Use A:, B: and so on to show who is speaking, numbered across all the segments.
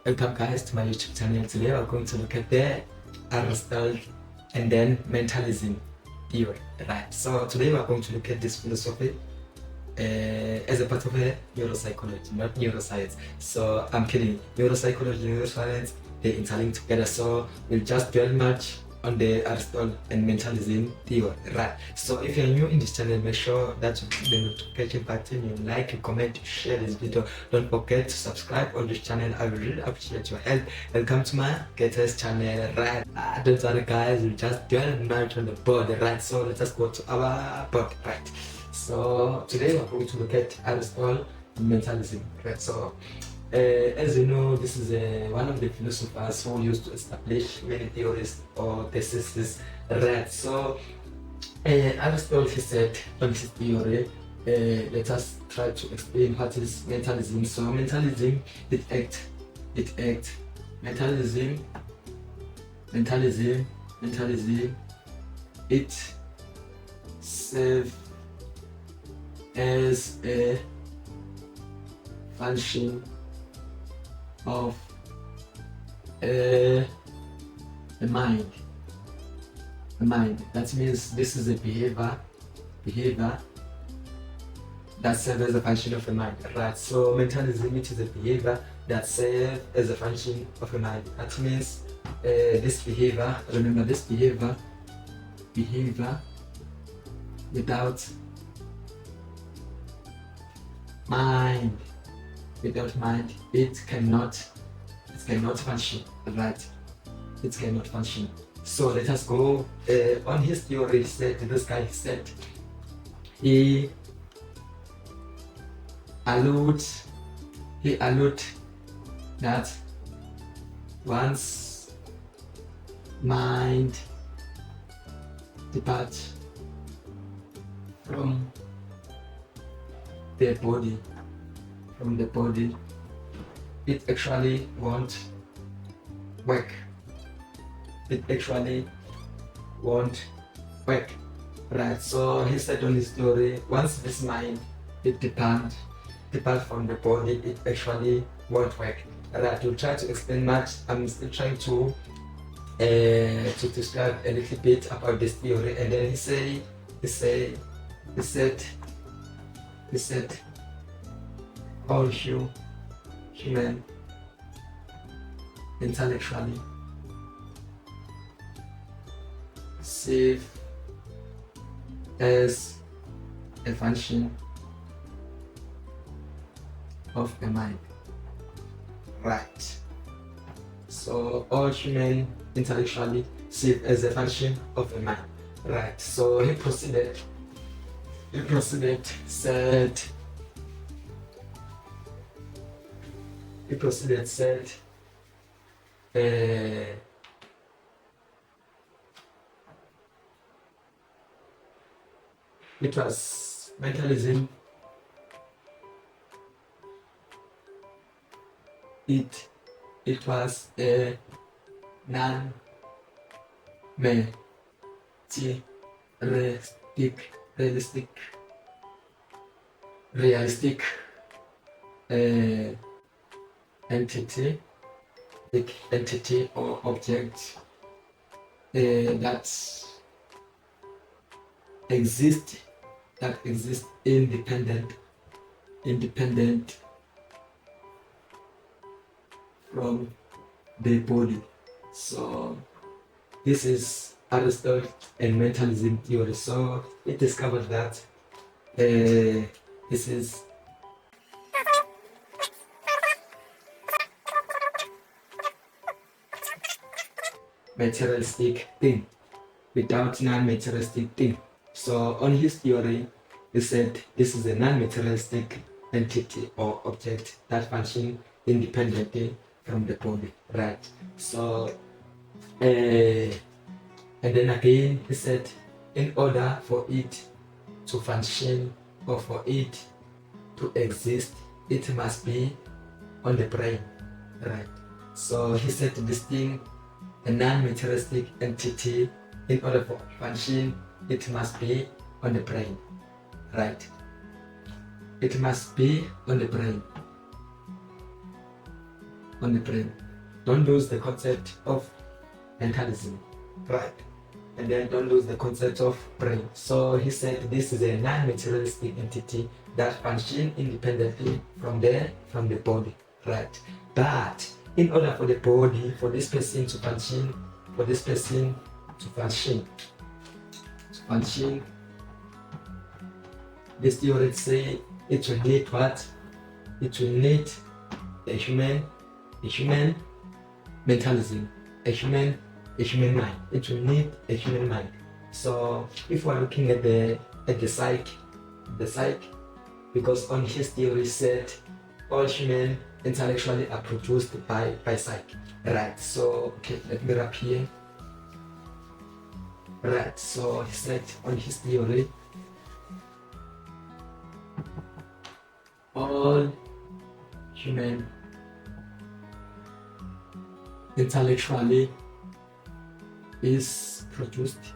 A: Welcome guys to my YouTube channel. Today we're going to look at the Aristotle and then mentalism theory, right? So today we're going to look at this philosophy as a part of a neuropsychology, not neuroscience. So I'm kidding, neuropsychology, neuroscience, they interlink together. So we'll just dwell much on the Aristotle and mentalism theory, right? So if you're new in this channel, make sure that you click the notification button, you like, you comment, you share this video. Don't forget to subscribe on this channel. I will really appreciate your help. Welcome to my greatest channel, right? Don't worry guys, we'll just dwell much on the board, right? So let us go to our board, right? So today we're going to look at Aristotle and mentalism, right? So as you know, this is one of the philosophers who used to establish many theories or theses, right? So Aristotle, he said on his theory, let us try to explain what is mentalism. So mentalism, mentalism, it serves as a function of the mind. That means this is a behavior that serves as a function of the mind, right? So mentalism, it is a behavior that serves as a function of the mind. That means this behavior, remember this behavior without mind, it cannot function, right? It cannot function. So let us go on his theory. He said he alludes that once mind departs from the body, it actually won't work. Right? So he said on his theory, once this mind it depart from the body, it actually won't work. Right? We'll try to explain much. I'm still trying to describe a little bit about this theory, and then he said all human intellectually serve as a function of the mind, right? So all human intellectually serve as a function of the mind, right? So he proceeded said it was mentalism. It was a realistic entity or object that exist independent from the body. So this is Aristotle and mentalism theory. So it discovered that this is materialistic thing without non-materialistic thing. So on his theory, he said this is a non-materialistic entity or object that function independently from the body, right? So and then again he said in order for it to function or for it to exist, it must be on the brain, right? So he said this thing, a non-materialistic entity, in order for function, it must be on the brain, right? It must be on the brain. on the brain. Don't lose the concept of mentalism, right? And then don't lose the concept of brain. So he said this is a non-materialistic entity that functions independently from the body, right? But in order for the body, for this person to function, this theory say it will need what? It will need a human mentalism, a human mind. It will need a human mind. So if we're looking at the psyche, because on his theory said all human intellectually are produced by psyche, right? So okay, let me wrap here. Right, so he said on his theory all human intellectually is produced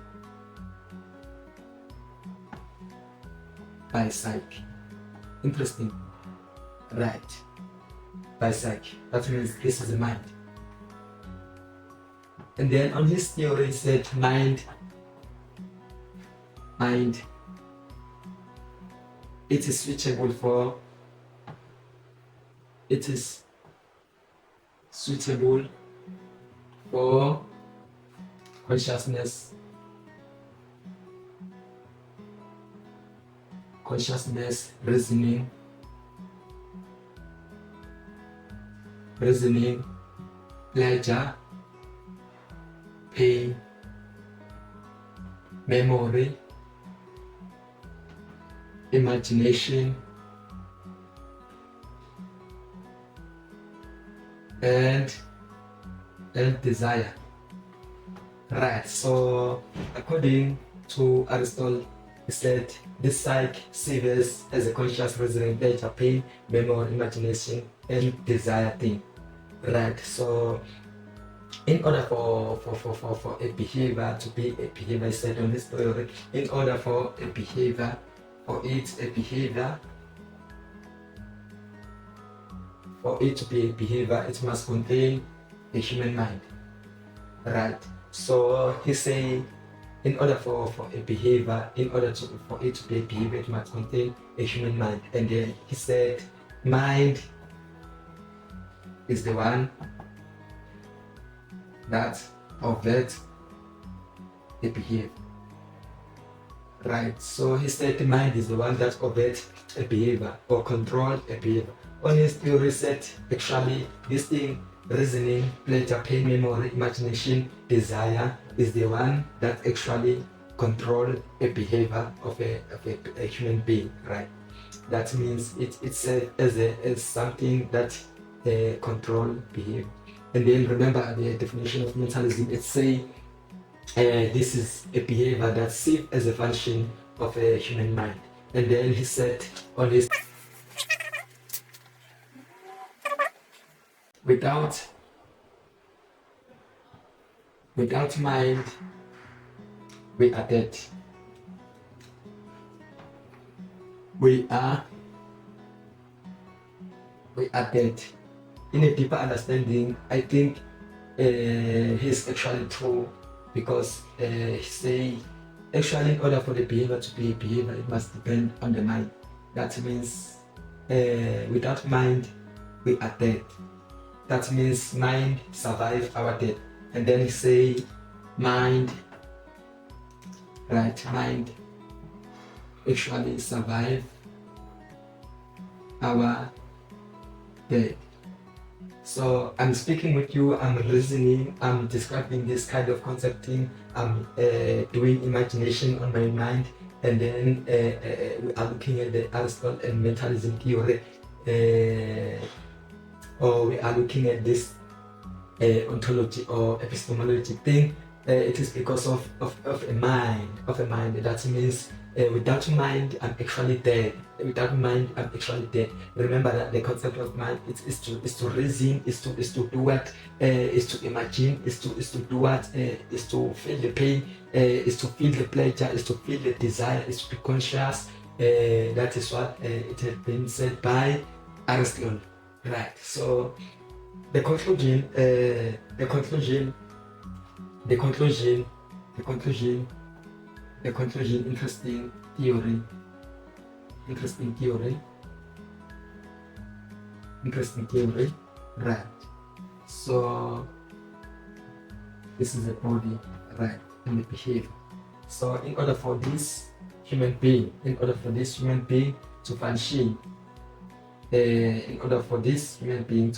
A: by psyche. Interesting, right? By psyche. That means this is the mind. And then on his theory he said mind, it is suitable for consciousness, reasoning, pleasure, pain, memory, imagination, and desire. Right, so according to Aristotle, he said this psyche serves as a conscious reasoning, pleasure, pain, memory, imagination, and desire thing. Right, so in order for a behavior to be a behavior, I said on this theory, in order for a behavior, for it to be a behavior, it must contain a human mind, right? So he say, in order for a behavior, for it to be a behavior, it must contain a human mind. And then he said, mind is the one that overt a behavior. Right, so he said the mind is the one that overt a behavior or control a behavior. On his theory said actually this thing, reasoning, pleasure, pain, memory, imagination, desire is the one that actually control a behavior of a human being, right? That means it's as something that control behavior. And then remember the definition of mentalism, it say this is a behavior that serves as a function of a human mind. And then he said on his without mind we are dead. We are dead. In a deeper understanding, I think he's actually true, because he say actually in order for the behavior to be a behavior, it must depend on the mind. That means without mind we are dead. That means mind survive our death. And then he say mind actually survive our death. So I'm speaking with you, I'm reasoning, I'm describing this kind of concepting, I'm doing imagination on my mind, and then we are looking at the Aristotle and mentalism theory, or we are looking at this ontology or epistemology thing. It is because of a mind. That means without mind I'm actually dead. Remember that the concept of mind is to reason, is to do what, is to imagine, is to do what, is to feel the pain, is to feel the pleasure, is to feel the desire, is to be conscious. That is what it has been said by Aristotle, right? So the conclusion, interesting theory, right? So this is the body, right, and the behavior. So in order for this human being to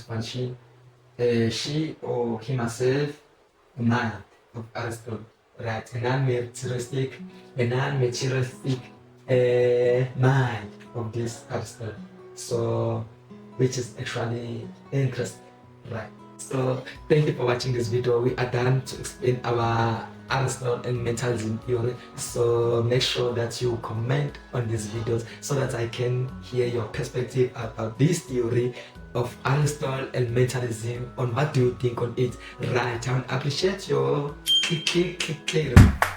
A: function, she or he must have a mind of Aristotle, right? A non-materialistic mind of this Aristotle. So, which is actually interesting, right? So, thank you for watching this video. We are done to explain our Aristotle and mentalism theory. So make sure that you comment on these videos so that I can hear your perspective about this theory of Aristotle and mentalism. On what do you think on it? Right, I would appreciate your click.